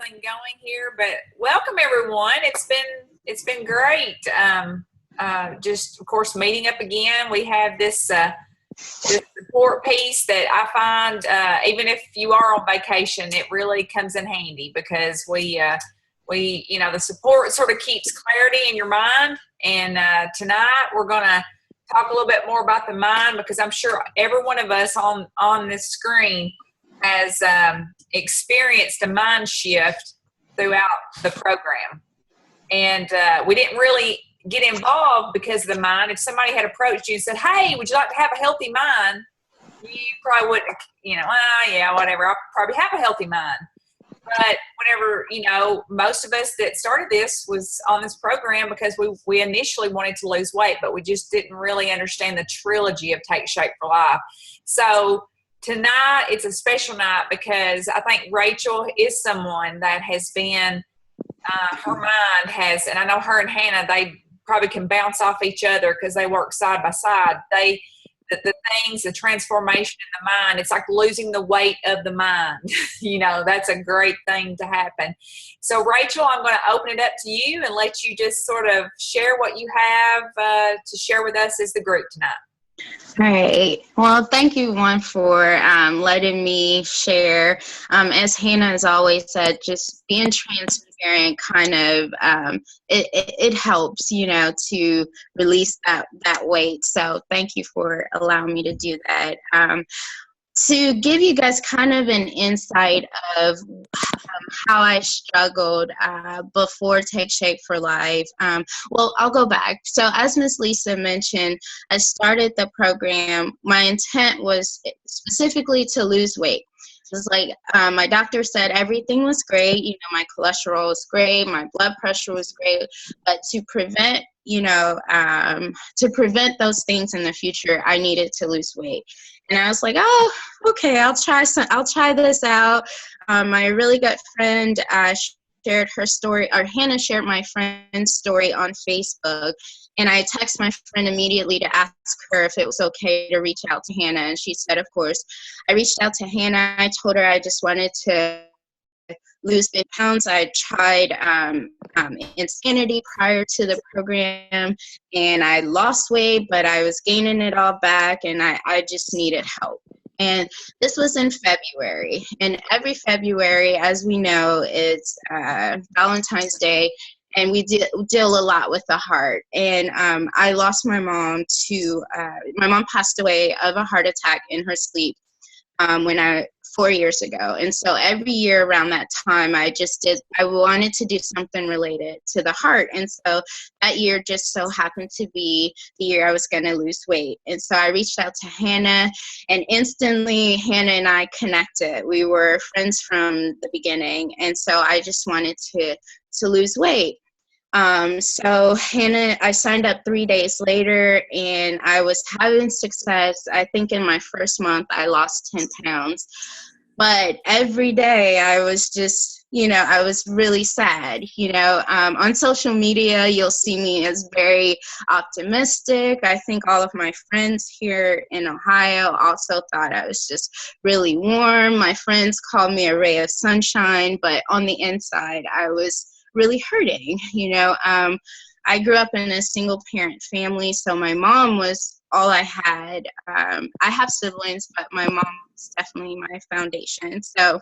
Going here, but welcome everyone. It's been great. Just of course meeting up again. We have this support piece that I find even if you are on vacation, it really comes in handy because we the support sort of keeps clarity in your mind. And tonight we're gonna talk a little bit more about the mind because I'm sure every one of us on this screen has experienced a mind shift throughout the program. And we didn't really get involved because of the mind. If somebody had approached you and said, "Hey, would you like to have a healthy mind?" You probably wouldn't, yeah, whatever. I'll probably have a healthy mind. But whenever, most of us that started this was on this program because we initially wanted to lose weight, but we just didn't really understand the trilogy of Take Shape for Life. So tonight it's a special night because I think Rachel is someone that has been, her mind has, and I know her and Hannah, they probably can bounce off each other because they work side by side. The things, the transformation in the mind, it's like losing the weight of the mind. That's a great thing to happen. So, Rachel, I'm going to open it up to you and let you just sort of share what you have to share with us as the group tonight. All right. Well, thank you, one, for letting me share. As Hannah has always said, just being transparent kind of it helps, to release that weight. So thank you for allowing me to do that. To give you guys kind of an insight of how I struggled before Take Shape for Life. Well, I'll go back. So as Miss Lisa mentioned, I started the program. My intent was specifically to lose weight. It was like my doctor said everything was great. My cholesterol was great. My blood pressure was great. But to prevent those things in the future, I needed to lose weight. And I was like, oh, okay, I'll try this out. My really good friend shared her story, or Hannah shared my friend's story on Facebook. And I texted my friend immediately to ask her if it was okay to reach out to Hannah. And she said, of course. I reached out to Hannah. I told her I just wanted to lose 50 pounds. I tried Insanity prior to the program, and I lost weight, but I was gaining it all back, and I just needed help. And this was in February. And every February, as we know, it's Valentine's Day, and we deal a lot with the heart. And I lost my mom my mom passed away of a heart attack in her sleep 4 years ago. And so every year around that time, I wanted to do something related to the heart. And so that year just so happened to be the year I was going to lose weight. And so I reached out to Hannah, and instantly Hannah and I connected. We were friends from the beginning. And so I just wanted to lose weight. So Hannah, I signed up 3 days later, and I was having success. I think in my first month, I lost 10 pounds. But every day I was just, I was really sad. On social media, you'll see me as very optimistic. I think all of my friends here in Ohio also thought I was just really warm. My friends called me a ray of sunshine, but on the inside, I was really hurting. I grew up in a single parent family, so my mom was all I had. I have siblings, but my mom was definitely my foundation. So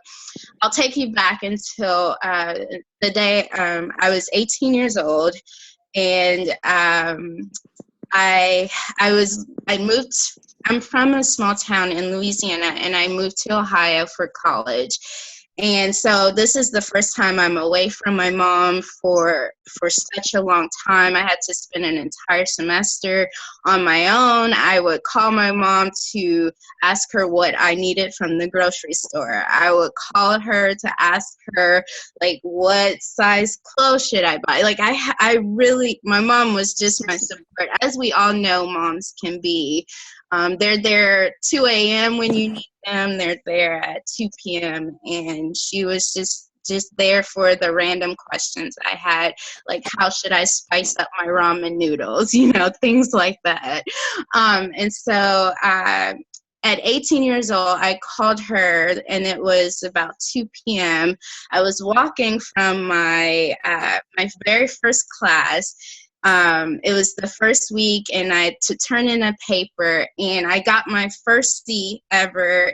I'll take you back until the day I was 18 years old, and I moved. I'm from a small town in Louisiana, and I moved to Ohio for college. And so this is the first time I'm away from my mom for such a long time. I had to spend an entire semester on my own. I would call my mom to ask her what I needed from the grocery store. I would call her to ask her, like, what size clothes should I buy? Like, my mom was just my support. As we all know, moms can be. They're there 2 a.m. when you need them. They're there at 2 p.m. And she was just there for the random questions I had, like how should I spice up my ramen noodles, things like that. And so at 18 years old, I called her, and it was about 2 p.m. I was walking from my my very first class. It was the first week, and I had to turn in a paper, and I got my first C ever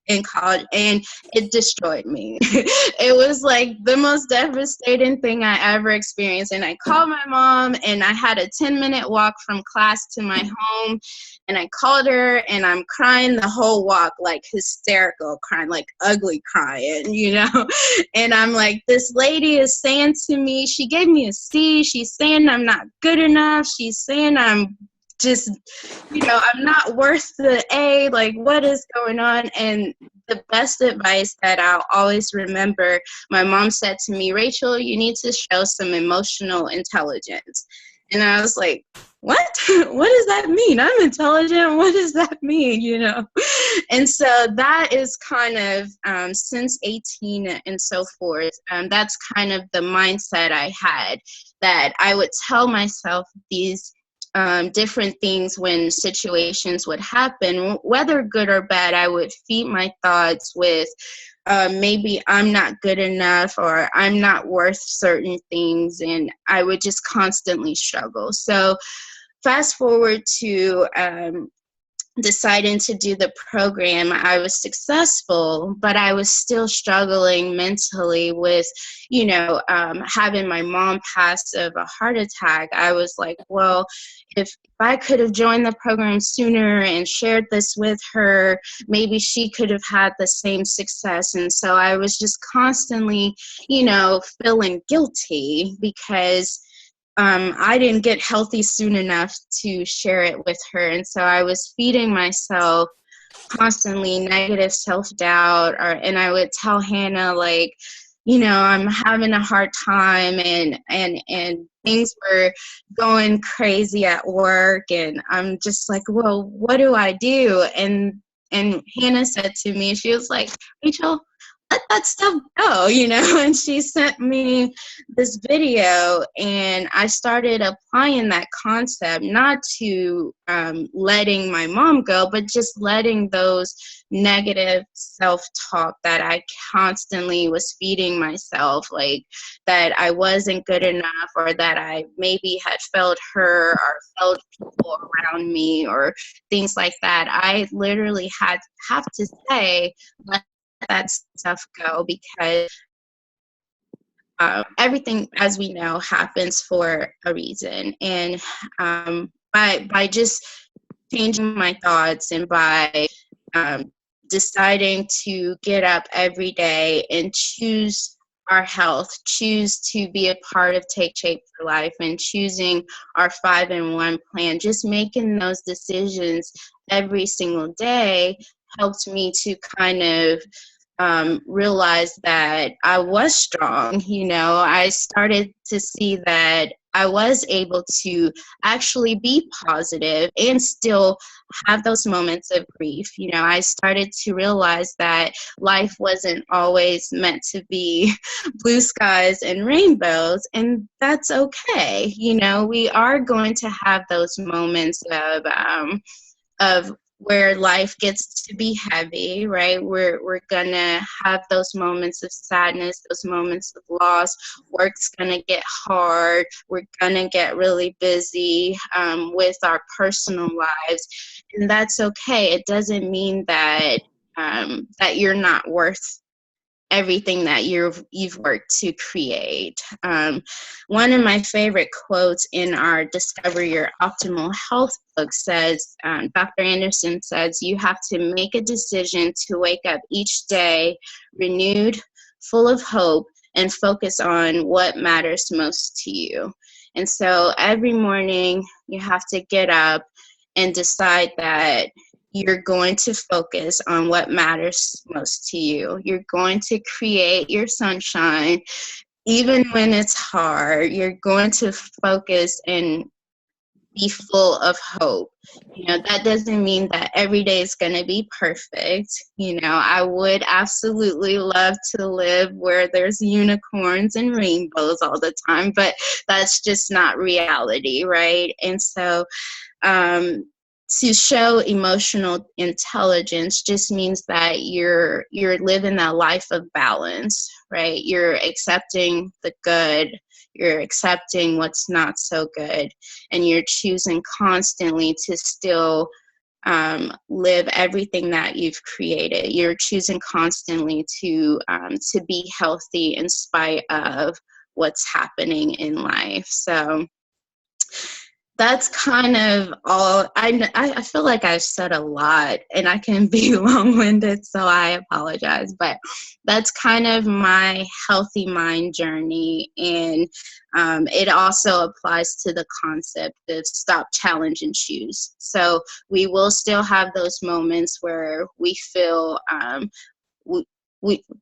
in college, and it destroyed me. It was like the most devastating thing I ever experienced. And I called my mom, and I had a 10-minute walk from class to my home, and I called her, and I'm crying the whole walk, like hysterical crying, like ugly crying, you know. And I'm like, this lady is saying to me, she gave me a C, she's saying I'm not good enough, she's saying I'm just, I'm not worth the A, like what is going on? And the best advice that I'll always remember, my mom said to me, Rachel, you need to show some emotional intelligence. And I was like, what? What does that mean? I'm intelligent. What does that mean? And so that is kind of, since 18 and so forth, that's kind of the mindset I had, that I would tell myself these different things when situations would happen, whether good or bad. I would feed my thoughts with maybe I'm not good enough, or I'm not worth certain things, and I would just constantly struggle. So fast forward to deciding to do the program, I was successful, but I was still struggling mentally with, having my mom pass of a heart attack. I was like, well, if I could have joined the program sooner and shared this with her, maybe she could have had the same success. And so I was just constantly, feeling guilty because I didn't get healthy soon enough to share it with her. And so I was feeding myself constantly negative self-doubt, and I would tell Hannah, like, I'm having a hard time, and things were going crazy at work, and I'm just like, well, what do I do? And Hannah said to me, she was like, Rachel, let that stuff go, and she sent me this video, and I started applying that concept, not to letting my mom go, but just letting those negative self-talk that I constantly was feeding myself, like that I wasn't good enough, or that I maybe had failed her or failed people around me, or things like that. I literally have to say, that stuff go, because everything, as we know, happens for a reason. And by just changing my thoughts, and by deciding to get up every day and choose our health, choose to be a part of Take Shape for Life, and choosing our 5-in-1 plan, just making those decisions every single day helped me to kind of realize that I was strong. I started to see that I was able to actually be positive and still have those moments of grief. I started to realize that life wasn't always meant to be blue skies and rainbows, and that's okay. We are going to have those moments of where life gets to be heavy, right? We're gonna have those moments of sadness, those moments of loss. Work's gonna get hard. We're gonna get really busy with our personal lives, and that's okay. It doesn't mean that that you're not worth everything that you've worked to create. One of my favorite quotes in our Discover Your Optimal Health book says, Dr. Anderson says, you have to make a decision to wake up each day renewed, full of hope, and focus on what matters most to you. And so every morning you have to get up and decide that you're going to focus on what matters most to you. You're going to create your sunshine, even when it's hard. You're going to focus and be full of hope. That doesn't mean that every day is going to be perfect. I would absolutely love to live where there's unicorns and rainbows all the time, but that's just not reality, right? And so, to show emotional intelligence just means that you're living that life of balance, right? You're accepting the good, you're accepting what's not so good, and you're choosing constantly to still live everything that you've created. You're choosing constantly to be healthy in spite of what's happening in life. So that's kind of all. I feel like I've said a lot and I can be long-winded, so I apologize. But that's kind of my healthy mind journey. And it also applies to the concept of stop, challenge, and choose. So we will still have those moments where we feel,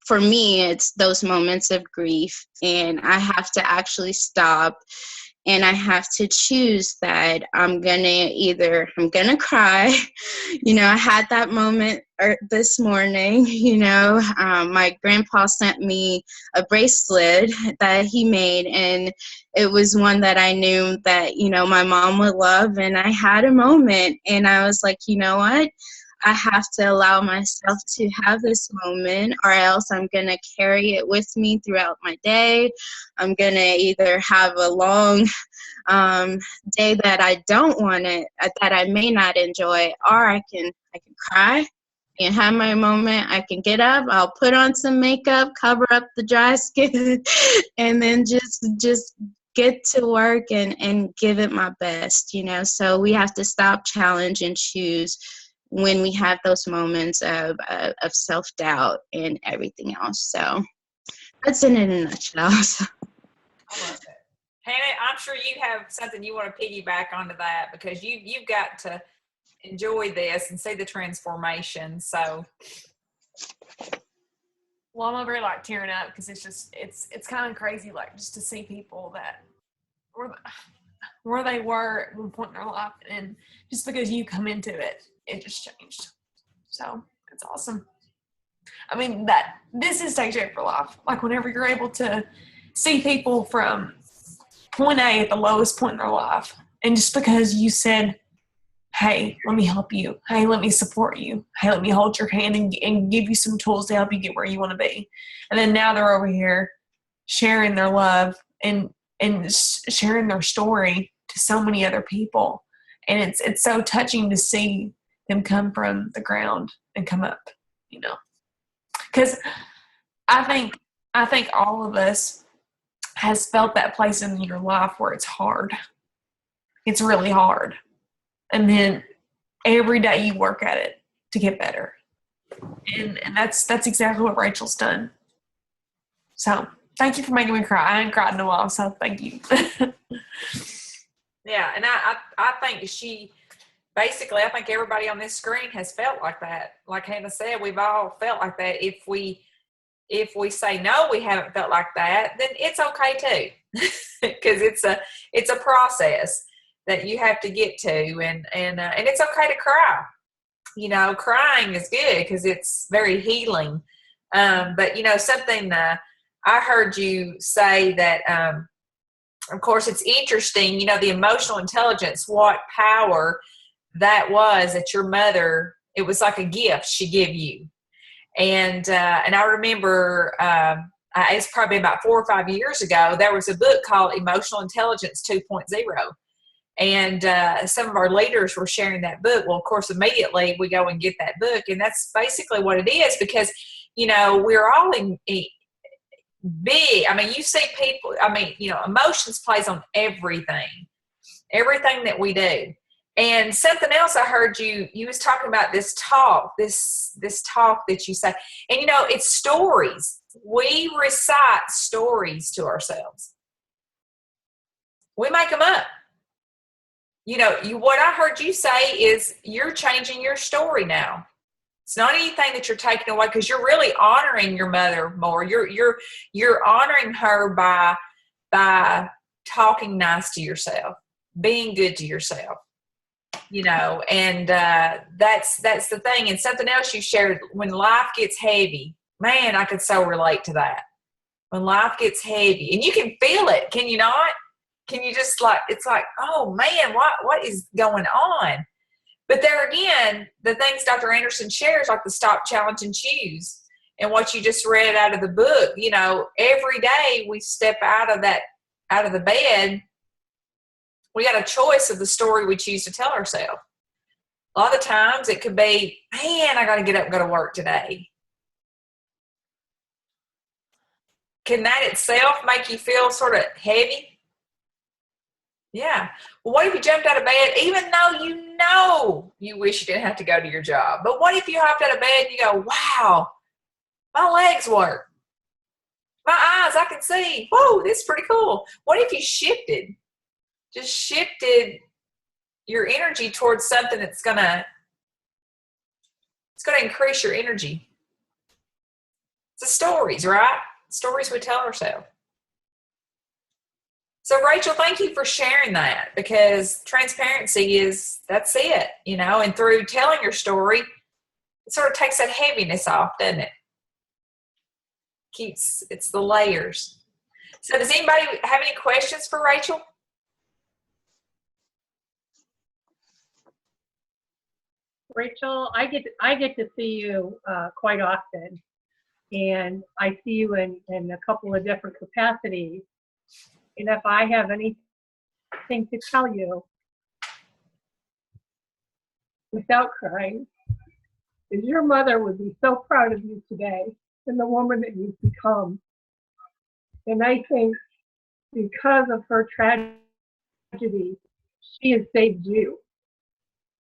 for me, it's those moments of grief. And I have to actually stop, and I have to choose that I'm gonna cry. I had that moment this morning. My grandpa sent me a bracelet that he made, and it was one that I knew that, my mom would love. And I had a moment, and I was like, you know what? I have to allow myself to have this moment, or else I'm going to carry it with me throughout my day. I'm going to either have a long day that I don't want it, that I may not enjoy, or I can cry and have my moment. I can get up, I'll put on some makeup, cover up the dry skin, and then just get to work and give it my best, So we have to stop, challenge, and choose when we have those moments of self-doubt and everything else. So that's it in a nutshell. I love it. Hannah, I'm sure you have something you want to piggyback onto that, because you've got to enjoy this and see the transformation. So, well, I'm over here like tearing up, because it's kind of crazy, like, just to see people that where they were at one point in their life, and just because you come into it, it just changed. So it's awesome. I mean, that this is Take Shape for Life. Like, whenever you're able to see people from point A at the lowest point in their life, and just because you said, hey, let me help you. Hey, let me support you. Hey, let me hold your hand and give you some tools to help you get where you want to be. And then now they're over here sharing their love and sharing their story to so many other people. And it's so touching to see them come from the ground and come up, because I think all of us has felt that place in your life where it's hard. It's really hard. And then every day you work at it to get better. And that's exactly what Rachael's done. So thank you for making me cry. I ain't cried in a while, so thank you. Yeah, and I think I think everybody on this screen has felt like that. Like Hannah said, we've all felt like that. If we say no, we haven't felt like that, then it's okay too, because it's a process that you have to get to, and it's okay to cry. Crying is good because it's very healing. But something I heard you say that, of course, it's interesting. The emotional intelligence, what power that was that your mother. It was like a gift she gave you. And I remember it's probably about 4 or 5 years ago, there was a book called Emotional Intelligence 2.0. And some of our leaders were sharing that book. Well, of course, immediately we go and get that book. And that's basically what it is, because, we're all in big. I mean, you see people, emotions plays on everything that we do. And something else I heard you was talking about this talk that you say, and it's stories. We recite stories to ourselves. We make them up. What I heard you say is you're changing your story now. It's not anything that you're taking away, because you're really honoring your mother more. You're honoring her by talking nice to yourself, being good to yourself. And that's the thing. And something else you shared, when life gets heavy, man, I could so relate to that. When life gets heavy, and you can feel it, can you not? Can you just it's like, oh man, what is going on? But there again, the things Dr. Anderson shares, like the stop, challenge, and choose, and what you just read out of the book, you know, every day we step out of the bed, we got a choice of the story we choose to tell ourselves. A lot of times it could be, man, I got to get up and go to work today. Can that itself make you feel sort of heavy? Yeah. Well, what if you jumped out of bed, even though you know you wish you didn't have to go to your job? But what if you hopped out of bed and you go, wow, my legs work. My eyes, I can see. Whoa, this is pretty cool. What if you just shifted your energy towards something that's gonna increase your energy? It's the stories, right? Stories we tell ourselves. So Rachel, thank you for sharing that, because transparency that's it, you know, and through telling your story, it sort of takes that heaviness off, doesn't it? It's the layers. So does anybody have any questions for Rachel? Rachel, I get to see you quite often, and I see you in a couple of different capacities. And if I have anything to tell you without crying, is your mother would be so proud of you today and the woman that you've become. And I think because of her tragedy, she has saved you,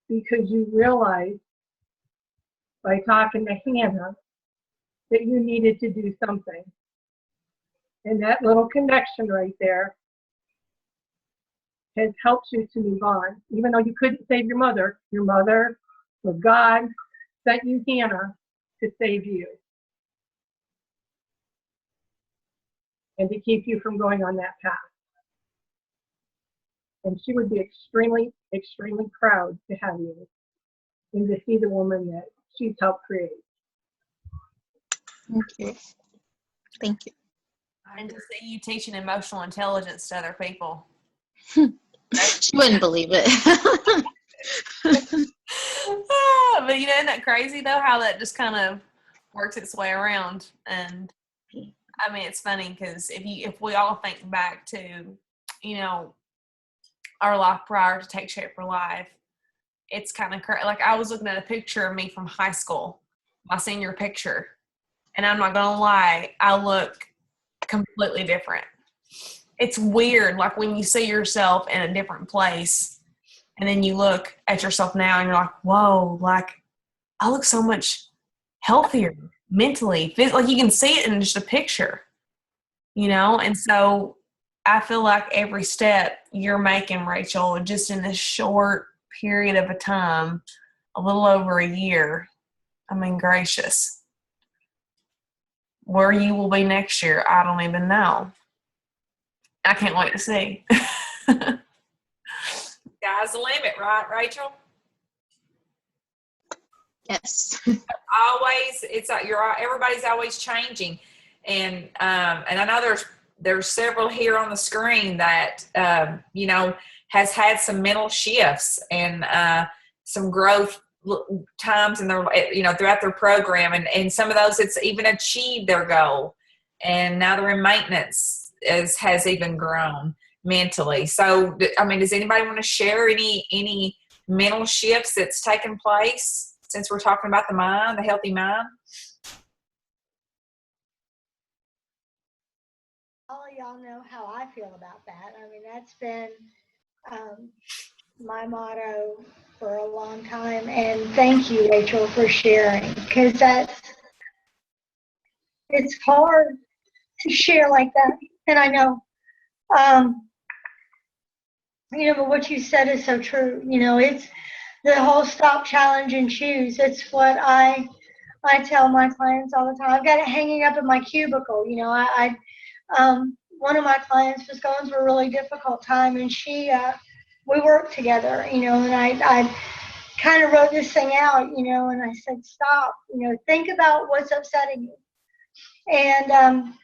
because you realized by talking to Hannah that you needed to do something. And that little connection right there has helped you to move on. Even though you couldn't save your mother with God sent you Hannah to save you and to keep you from going on that path. And she would be extremely, extremely proud to have you and to see the woman that she's helped create. Thank you. Thank you. And to see you teaching emotional intelligence to other people. She wouldn't believe it. But you know, isn't that crazy though, how that just kind of works its way around? And I mean, it's funny because if we all think back to, you know, our life prior to Take Shape for Life, it's kind of crazy. Like, I was looking at a picture of me from high school, my senior picture, and I'm not gonna lie, I look completely different. It's weird, like when you see yourself in a different place and then you look at yourself now and you're like, whoa, like I look so much healthier mentally. Like you can see it in just a picture, you know? And so I feel like every step you're making, Rachel, just in this short period of a time, a little over a year, I mean, gracious. Where you will be next year, I don't even know. I can't wait to see. Sky's the limit, right, Rachel? Yes. Always, it's like everybody's always changing, and I know there's several here on the screen that you know, has had some mental shifts and some growth times in their, you know, throughout their program, and some of those it's even achieved their goal, and now they're in maintenance. Has even grown mentally. So, I mean, does anybody want to share any mental shifts that's taken place since we're talking about the mind, the healthy mind? All of y'all know how I feel about that. I mean, that's been my motto for a long time. And thank you, Rachel, for sharing, because it's hard to share like that. And I know, you know, but what you said is so true. You know, it's the whole stop, challenge, and choose. It's what I tell my clients all the time. I've got it hanging up in my cubicle. You know, one of my clients was going through a really difficult time, and we worked together, you know, and I kind of wrote this thing out, you know, and I said, stop, you know, think about what's upsetting you. And,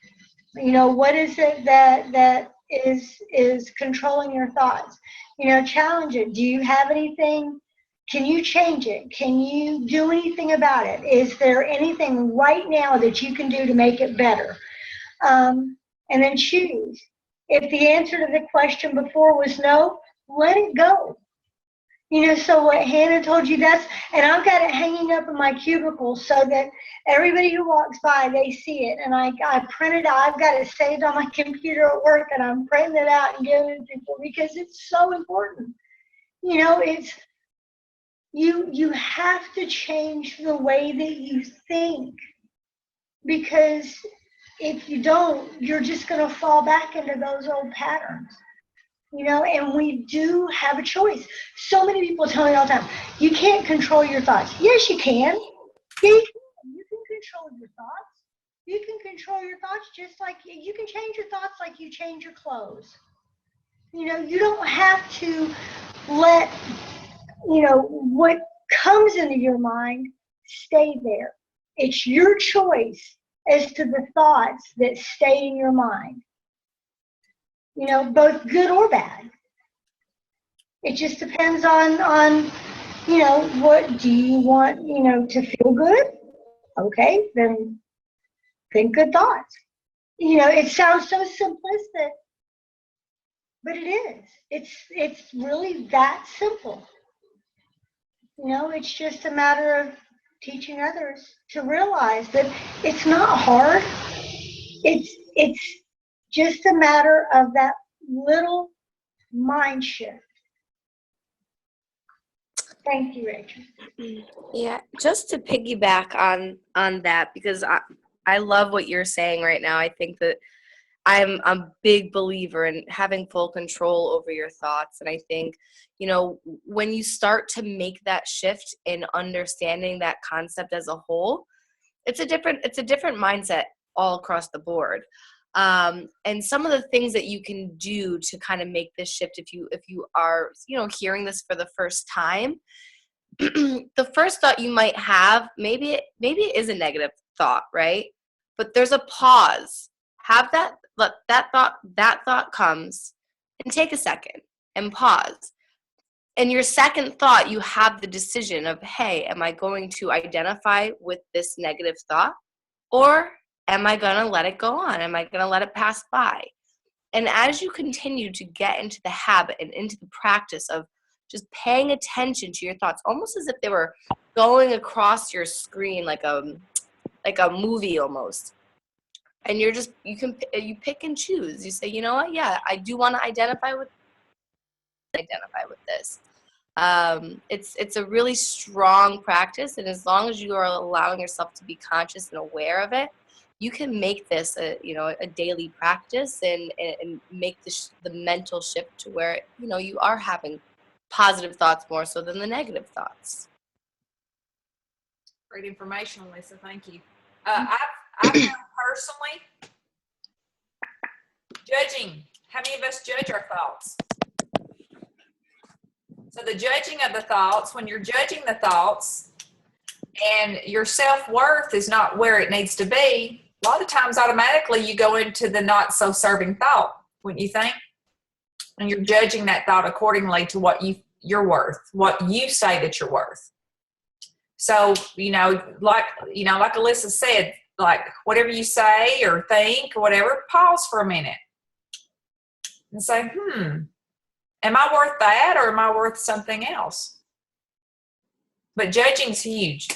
you know, what is it that is controlling your thoughts? You know, challenge it. Do you have anything Can you change it? Can you do anything about it? Is there anything right now that you can do to make it better? And then choose. If the answer to the question before was no, let it go. So what Hannah told you, and I've got it hanging up in my cubicle so that everybody who walks by, they see it. And I print it out. I've got it saved on my computer at work, and I'm printing it out and giving it to people because it's so important. It's, you have to change the way that you think, because if you don't, you're just going to fall back into those old patterns. And we do have a choice. So many people tell me all the time, you can't control your thoughts. Yes, you can. Yeah, you can. You can control your thoughts. You can control your thoughts just like you can change your thoughts like you change your clothes. You don't have to let, what comes into your mind stay there. It's your choice as to the thoughts that stay in your mind. Both good or bad. It just depends on what do you want, to feel good? Okay, then think good thoughts. It sounds so simplistic, but it is. It's really that simple. It's just a matter of teaching others to realize that it's not hard. It's just a matter of that little mind shift. Thank you, Rachel. Yeah, just to piggyback on that, because I love what you're saying right now. I think that I'm a big believer in having full control over your thoughts. And I think, when you start to make that shift in understanding that concept as a whole, it's a different mindset all across the board. And some of the things that you can do to kind of make this shift, if you are, hearing this for the first time, the first thought you might have, maybe it is a negative thought, right? But there's a pause. Let that thought comes, and take a second and pause. And your second thought, you have the decision of, hey, am I going to identify with this negative thought, or am I going to let it go on? Am I going to let it pass by? And as you continue to get into the habit and into the practice of just paying attention to your thoughts, almost as if they were going across your screen like a movie almost. And you pick and choose. You say, you know what? Yeah, I do want to identify with this. It's a really strong practice, and as long as you are allowing yourself to be conscious and aware of it, you can make this a daily practice and make the mental shift to where you are having positive thoughts more so than the negative thoughts. Great information, Lisa. Thank you. I've found personally judging. How many of us judge our thoughts? So the judging of the thoughts, when you're judging the thoughts and your self-worth is not where it needs to be, a lot of times automatically you go into the not so serving thought, wouldn't you think? And you're judging that thought accordingly to what you're worth, what you say that you're worth. So, like Alyssa said, like whatever you say or think or whatever, pause for a minute and say, am I worth that, or am I worth something else? But judging's huge.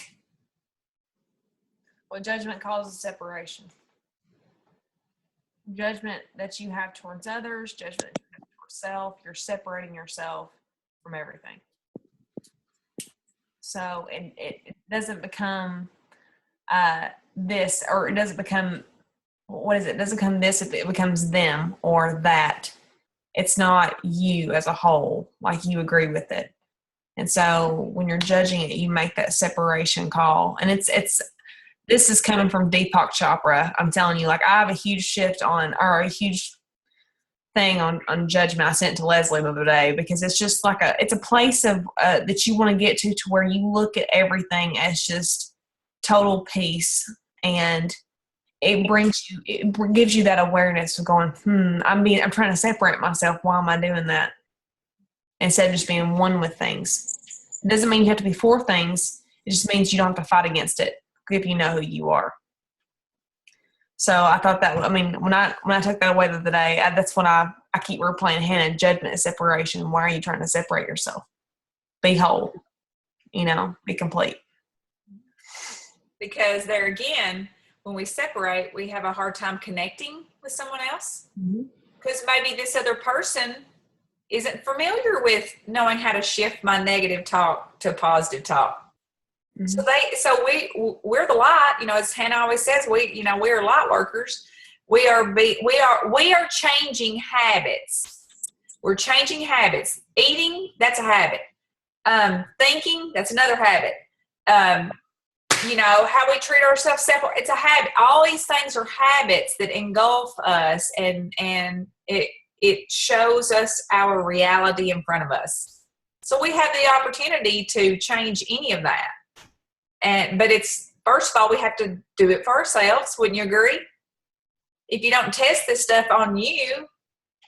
Well, judgment causes separation. Judgment that you have towards others, judgment that you have towards self, you're separating yourself from everything. So it doesn't become this, or it doesn't become, what is it? It doesn't become this if it becomes them or that. It's not you as a whole, like you agree with it. And so when you're judging it, you make that separation call. And this is coming from Deepak Chopra. I'm telling you, like I have a huge shift a huge thing on judgment. I sent to Leslie the other day, because it's just like it's a place of that you want to get to where you look at everything as just total peace, and it gives you that awareness of going, I'm trying to separate myself. Why am I doing that? Instead of just being one with things. It doesn't mean you have to be for things. It just means you don't have to fight against it if you know who you are. So I thought that, I mean, when I took that away the other day, that's when I keep replaying Hannah, judgment is separation. Why are you trying to separate yourself? Be whole, be complete. Because there again, when we separate, we have a hard time connecting with someone else. Because maybe this other person isn't familiar with knowing how to shift my negative talk to positive talk. So we're the light, as Hannah always says, we're light workers. We are changing habits. We're changing habits. Eating, that's a habit. Thinking, that's another habit. How we treat ourselves separate, it's a habit. All these things are habits that engulf us, and it shows us our reality in front of us. So we have the opportunity to change any of that. But it's, first of all, we have to do it for ourselves. Wouldn't you agree? If you don't test this stuff on you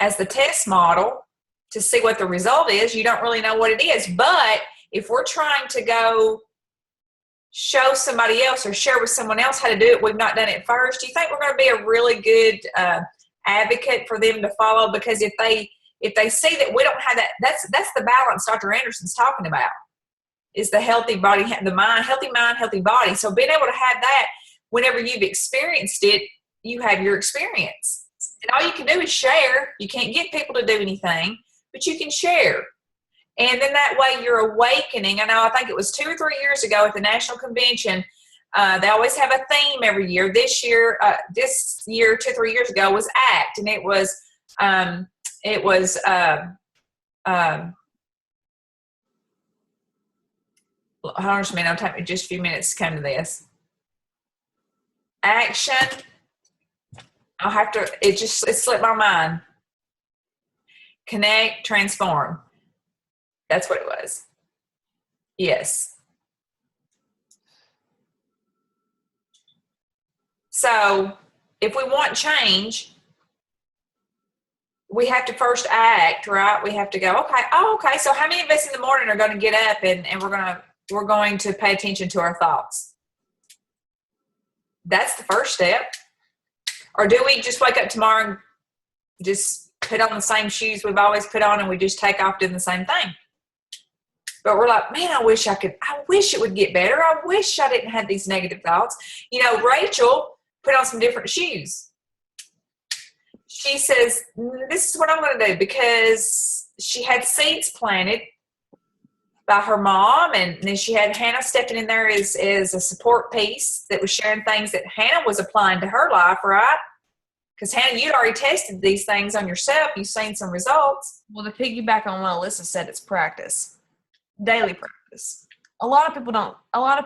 as the test model to see what the result is, you don't really know what it is. But if we're trying to go show somebody else or share with someone else how to do it, we've not done it first, do you think we're going to be a really good advocate for them to follow? Because if they see that we don't have that, that's the balance Dr. Anderson's talking about, is the healthy body, the mind, healthy body. So being able to have that, whenever you've experienced it, you have your experience. And all you can do is share. You can't get people to do anything, but you can share. And then that way you're awakening. I think it was 2 or 3 years ago at the National Convention, they always have a theme every year. This year, 2 or 3 years ago was ACT, and it was hold on just a minute, I'll take me just a few minutes to come to this. Action. It slipped my mind. Connect, transform. That's what it was. Yes. So if we want change, we have to first act, right? We have to go, okay. So how many of us in the morning are going to get up and we're going to pay attention to our thoughts? That's the first step. Or do we just wake up tomorrow and just put on the same shoes we've always put on and we just take off doing the same thing? But we're like, man, I wish it would get better. I wish I didn't have these negative thoughts. Rachel put on some different shoes. She says, this is what I'm going to do, because she had seeds planted by her mom, and then she had Hannah stepping in there as a support piece that was sharing things that Hannah was applying to her life, right? Because Hannah, you'd already tested these things on yourself. You've seen some results. Well, to piggyback on what Alyssa said, it's practice. Daily practice. A lot of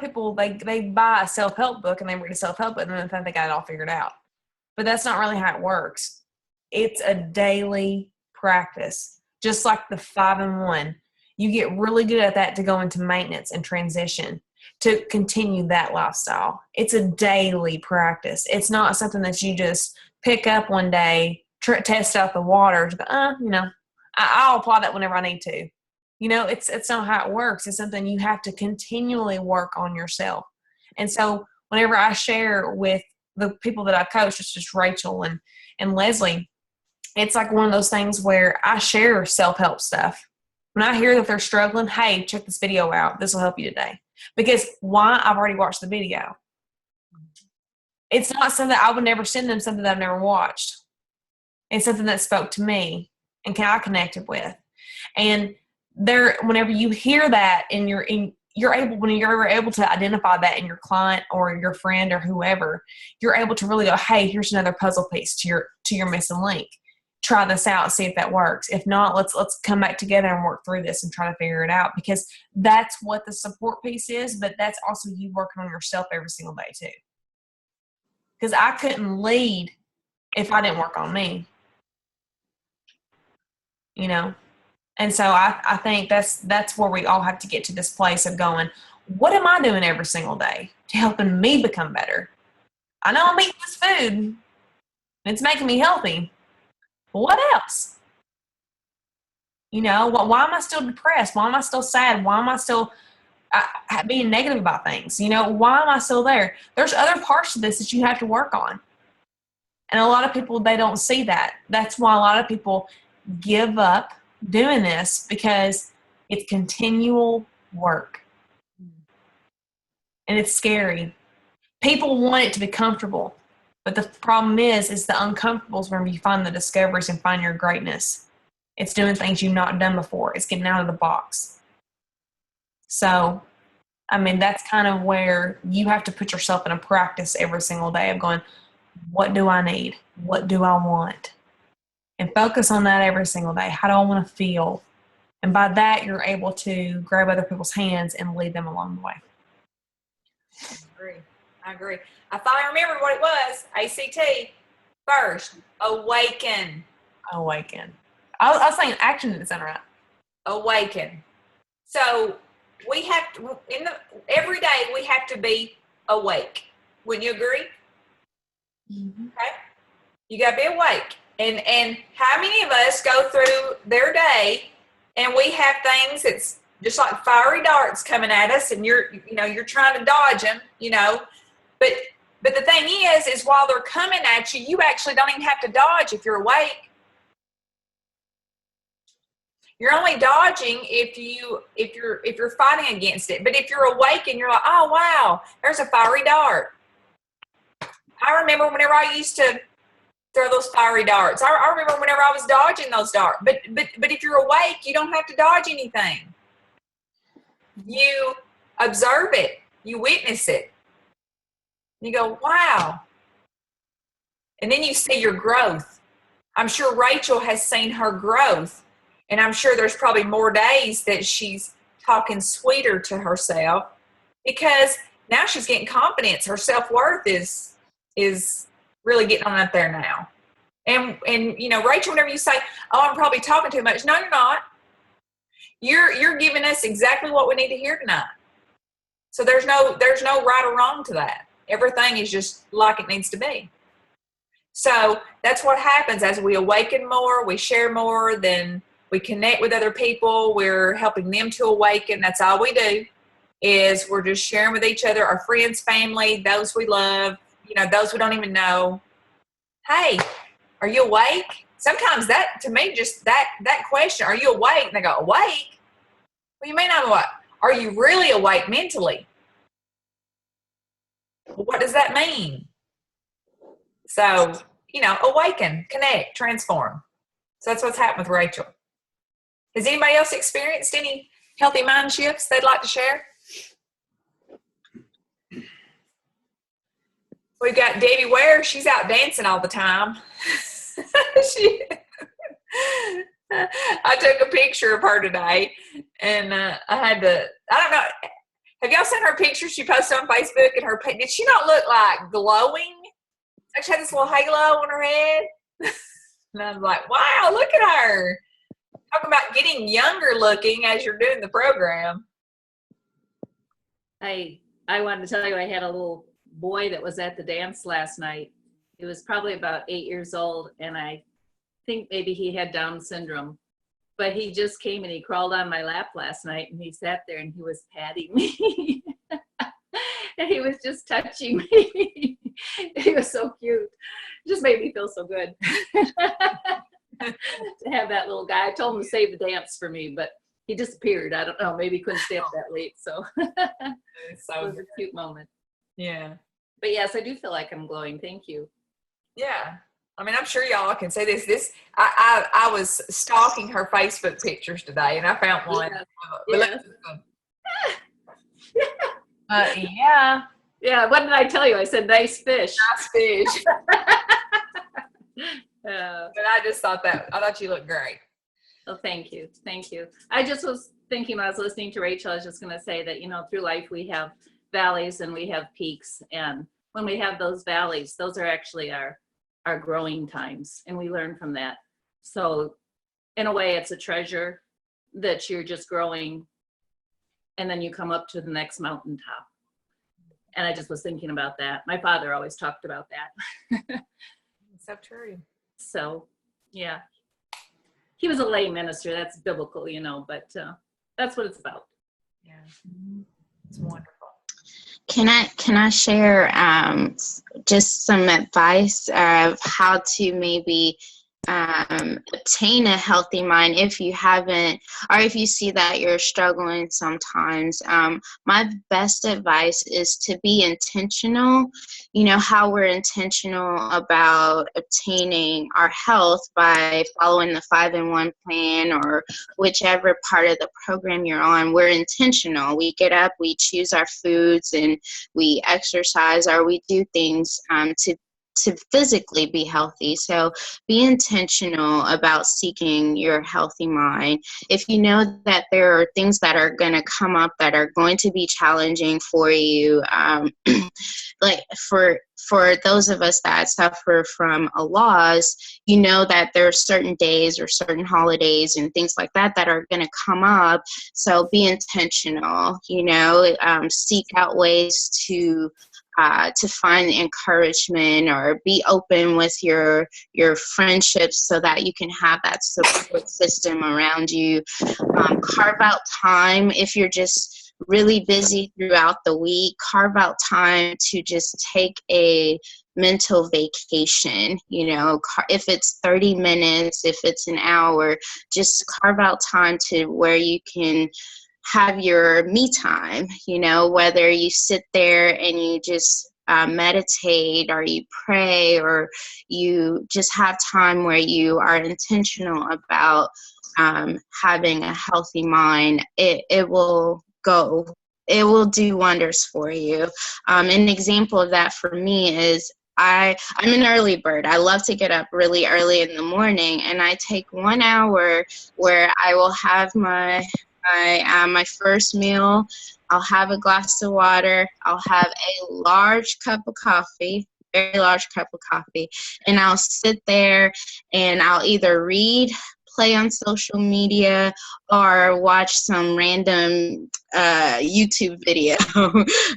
people, they buy a self-help book and they read a self-help book and then think they got it all figured out. But that's not really how it works. It's a daily practice. Just like the 5 and 1. You get really good at that to go into maintenance and transition to continue that lifestyle. It's a daily practice. It's not something that you just pick up one day, test out the water, I'll apply that whenever I need to. It's not how it works. It's something you have to continually work on yourself. And so whenever I share with the people that I coach, it's just Rachel and Leslie, it's like one of those things where I share self-help stuff. When I hear that they're struggling, hey, check this video out. This will help you today. Because why? I've already watched the video. It's not something that I would never send them something that I've never watched. It's something that spoke to me and I connected with. And whenever you hear that and you're able to identify that in your client or your friend or whoever, you're able to really go, hey, here's another puzzle piece to your missing link. Try this out, see if that works. If not, let's come back together and work through this and try to figure it out, because that's what the support piece is, but that's also you working on yourself every single day too. Because I couldn't lead if I didn't work on me. And so I think that's where we all have to get to this place of going, what am I doing every single day to helping me become better? I know I'm eating this food and it's making me healthy. But what else? You know, why am I still depressed? Why am I still sad? Why am I still being negative about things? You know, why am I still there? There's other parts of this that you have to work on. And a lot of people, they don't see that. That's why a lot of people give up doing this, because it's continual work. And it's scary. People want it to be comfortable. But the problem is the uncomfortable is where you find the discoveries and find your greatness. It's doing things you've not done before. It's getting out of the box. So, I mean, that's kind of where you have to put yourself in a practice every single day of going, what do I need? What do I want? And focus on that every single day. How do I want to feel? And by that, you're able to grab other people's hands and lead them along the way. I agree. I finally remembered what it was. ACT. First, awaken. Awaken. I was saying action didn't sound right. Awaken. So we have to, every day we have to be awake. Wouldn't you agree? Mm-hmm. Okay. You got to be awake. And how many of us go through their day and we have things that's just like fiery darts coming at us, and you're trying to dodge them, but the thing is while they're coming at you, you actually don't even have to dodge if you're awake. You're only dodging if you're fighting against it. But if you're awake and you're like, oh wow, there's a fiery dart. I remember whenever I used to throw those fiery darts. I remember whenever I was dodging those darts. But if you're awake, you don't have to dodge anything. You observe it. You witness it. You go, wow. And then you see your growth. I'm sure Rachel has seen her growth. And I'm sure there's probably more days that she's talking sweeter to herself, because now she's getting confidence. Her self-worth is really getting on up there now. And Rachel, whenever you say, oh, I'm probably talking too much. No, you're not. You're giving us exactly what we need to hear tonight. So there's no right or wrong to that. Everything is just like it needs to be. So that's what happens as we awaken more, we share more, then we connect with other people. We're helping them to awaken. That's all we do, is we're just sharing with each other, our friends, family, those we love, those we don't even know. Hey, are you awake? Sometimes that, to me, just that question, are you awake? And they go, awake? Well, you may not be awake. Are you really awake mentally? Well, what does that mean? So, awaken, connect, transform. So that's what's happened with Rachel. Has anybody else experienced any healthy mind shifts they'd like to share? We've got Debbie Ware. She's out dancing all the time. I took a picture of her today, and I don't know. Have y'all seen her picture she posted on Facebook? And did she not look like glowing? Like she had this little halo on her head. And I was like, wow, look at her. Talk about getting younger looking as you're doing the program. I wanted to tell you, I had a little boy that was at the dance last night. He was probably about 8 years old, and I think maybe he had Down syndrome. But he just came and he crawled on my lap last night, and he sat there and he was patting me. And he was just touching me. He was so cute. It just made me feel so good. To have that little guy. I told him to save the dance for me, but he disappeared. I don't know. Maybe he couldn't stay up that late. So it was a cute moment. Yeah. But yes, I do feel like I'm glowing. Thank you. Yeah. I mean, I'm sure y'all can say this. I was stalking her Facebook pictures today, and I found one. Yeah. Yeah. Yeah. What did I tell you? I said, nice fish. Nice fish. But I just thought you looked great. Well, thank you. Thank you. I just was thinking when I was listening to Rachel, I was just going to say that, through life we have valleys and we have peaks. And when we have those valleys, those are actually our growing times, and we learn from that. So in a way, it's a treasure that you're just growing, and then you come up to the next mountaintop. And I just was thinking about that. My father always talked about that. So true. So, yeah. he was a lay minister. That's biblical, but that's what it's about. Yeah. It's wonderful. Can I share just some advice of how to maybe obtain a healthy mind if you haven't, or if you see that you're struggling sometimes? My best advice is to be intentional. You know how we're intentional about obtaining our health by following the 5-in-1 plan or whichever part of the program you're on. We're intentional. We get up, we choose our foods, and we exercise, or we do things to physically be healthy. So be intentional about seeking your healthy mind. If you know that there are things that are going to come up that are going to be challenging for you, like for those of us that suffer from a loss, you know that there are certain days or certain holidays and things like that that are going to come up. So be intentional, seek out ways to find encouragement, or be open with your friendships so that you can have that support system around you. Carve out time if you're just really busy throughout the week. Carve out time to just take a mental vacation. If it's 30 minutes, if it's an hour, just carve out time to where you can have your me time, whether you sit there and you just meditate, or you pray, or you just have time where you are intentional about having a healthy mind. It will do wonders for you. An example of that for me is I'm an early bird. I love to get up really early in the morning, and I take 1 hour where I will have my first meal. I'll have a glass of water. I'll have a large cup of coffee, very large cup of coffee, and I'll sit there and I'll either read, play on social media, or watch some random YouTube video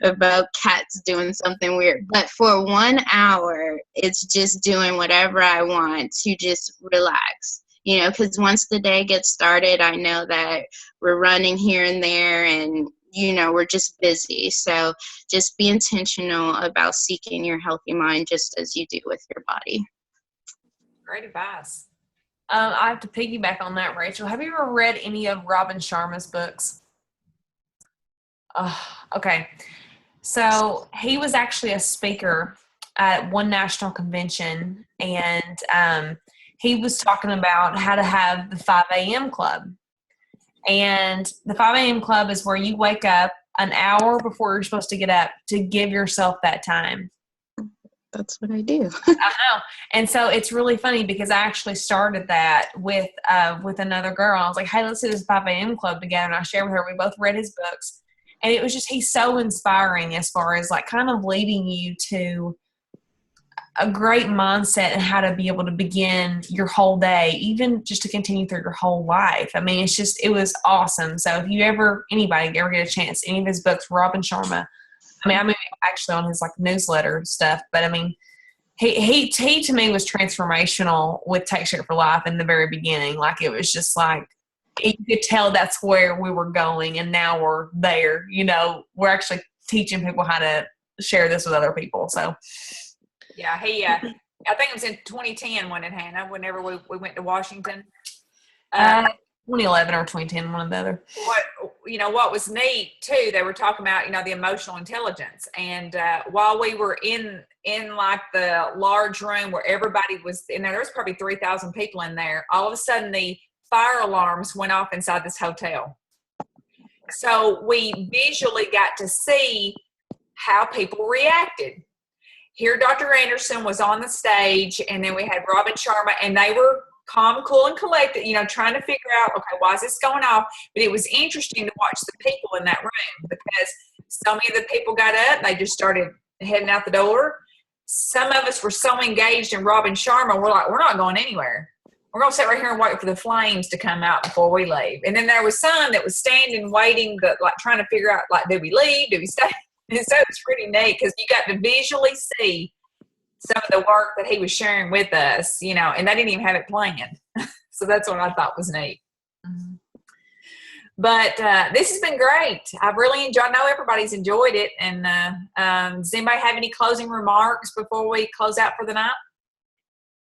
about cats doing something weird. But for 1 hour, it's just doing whatever I want to just relax. Because once the day gets started, I know that we're running here and there, and, we're just busy. So just be intentional about seeking your healthy mind, just as you do with your body. Great advice. I have to piggyback on that, Rachel. Have you ever read any of Robin Sharma's books? Okay. So he was actually a speaker at one national convention, and he was talking about how to have the 5 a.m. club. And the 5 a.m. club is where you wake up an hour before you're supposed to get up to give yourself that time. That's what I do. I know. And so it's really funny because I actually started that with another girl. I was like, hey, let's do this 5 a.m. club together. And I shared with her. We both read his books. And it was just, he's so inspiring as far as like kind of leading you to a great mindset and how to be able to begin your whole day, even just to continue through your whole life. I mean, it was awesome. So if anybody ever get a chance, any of his books, Robin Sharma, I'm actually on his like newsletter stuff, but I mean, he to me was transformational with Take Shape for Life in the very beginning. Like it was just like, you could tell that's where we were going, and now we're there. We're actually teaching people how to share this with other people. So yeah, I think it was in 2010 when it happened, whenever we went to Washington. 2011 or 2010, one or the other. What was neat too, they were talking about, the emotional intelligence. And while we were in like the large room where everybody was in there was probably 3,000 people in there. All of a sudden the fire alarms went off inside this hotel. So we visually got to see how people reacted. Here, Dr. Anderson was on the stage, and then we had Robin Sharma, and they were calm, cool, and collected, trying to figure out, okay, why is this going off? But it was interesting to watch the people in that room, because so many of the people got up, they just started heading out the door. Some of us were so engaged in Robin Sharma, we're like, we're not going anywhere. We're going to sit right here and wait for the flames to come out before we leave. And then there was some that was standing, waiting, but like trying to figure out, like, do we leave? Do we stay? And so it's pretty neat because you got to visually see some of the work that he was sharing with us, and they didn't even have it planned. So that's what I thought was neat. Mhm. But this has been great. I've really enjoyed. I know everybody's enjoyed it. And does anybody have any closing remarks before we close out for the night?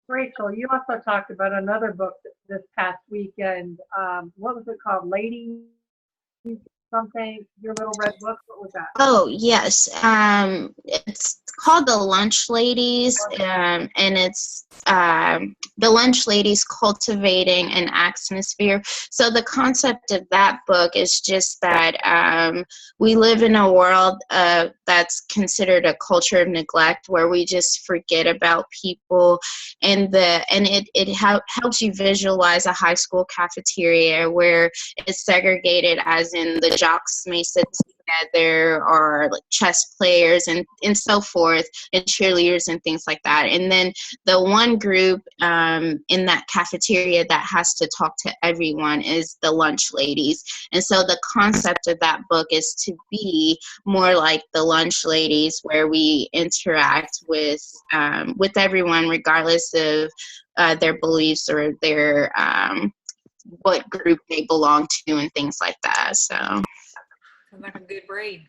Rachel, you also talked about another book this past weekend. What was it called? Lady something? Your Little Red Book? What was that? Oh, yes. It's called The Lunch Ladies, and it's The Lunch Ladies Cultivating an Atmosphere. So the concept of that book is just that we live in a world that's considered a culture of neglect, where we just forget about people, and it helps you visualize a high school cafeteria where it's segregated, as in the jocks may sit together, or like chess players and so forth, and cheerleaders and things like that. And then the one group in that cafeteria that has to talk to everyone is the lunch ladies. And so the concept of that book is to be more like the lunch ladies, where we interact with everyone, regardless of their beliefs or their what group they belong to and things like that. So Sounds like a good read.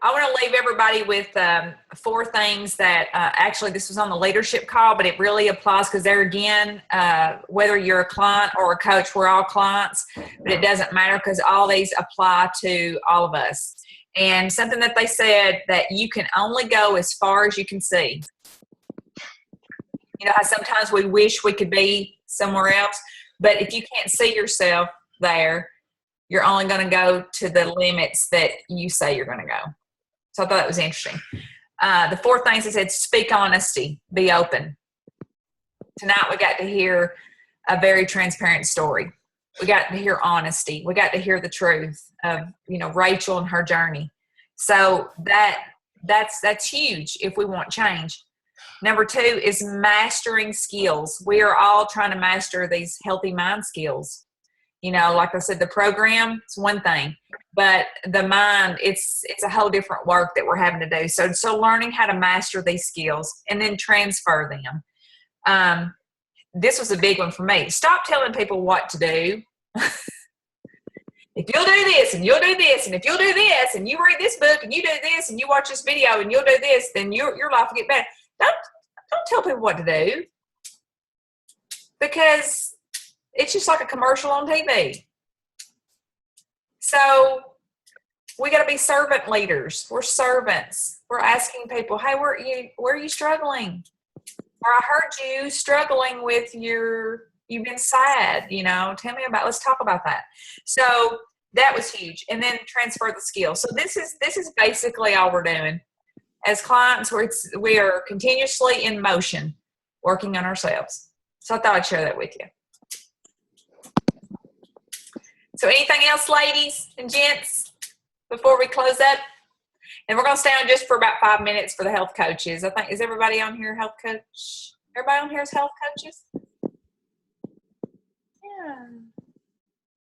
I want to leave everybody with 4 things that actually this was on the leadership call, but it really applies because there again, whether you're a client or a coach, we're all clients, but it doesn't matter because all these apply to all of us. And something that they said, that you can only go as far as you can see. You know how sometimes we wish we could be somewhere else, but if you can't see yourself there, you're only going to go to the limits that you say you're going to go. So I thought that was interesting. The 4 things it said: speak honesty, be open. Tonight we got to hear a very transparent story. We got to hear honesty. We got to hear the truth of, Rachel and her journey. So that's huge if we want change. Number 2 is mastering skills. We are all trying to master these healthy mind skills. Like I said, the program is one thing, but the mind, it's a whole different work that we're having to do. So learning how to master these skills and then transfer them. This was a big one for me. Stop telling people what to do. If you'll do this and you'll do this, and if you'll do this and you read this book and you do this and you watch this video and you'll do this, then your life will get better. Don't tell people what to do, because it's just like a commercial on TV. So we got to be servant leaders. We're servants. We're asking people, hey, where are you struggling? Or I heard you struggling with you've been sad, tell me let's talk about that. So that was huge. And then transfer the skills. So this is basically all we're doing. As clients, we are continuously in motion, working on ourselves. So I thought I'd share that with you. So anything else, ladies and gents, before we close up? And we're going to stay on just for about 5 minutes for the health coaches. I think, is everybody on here health coach? Everybody on here is health coaches? Yeah.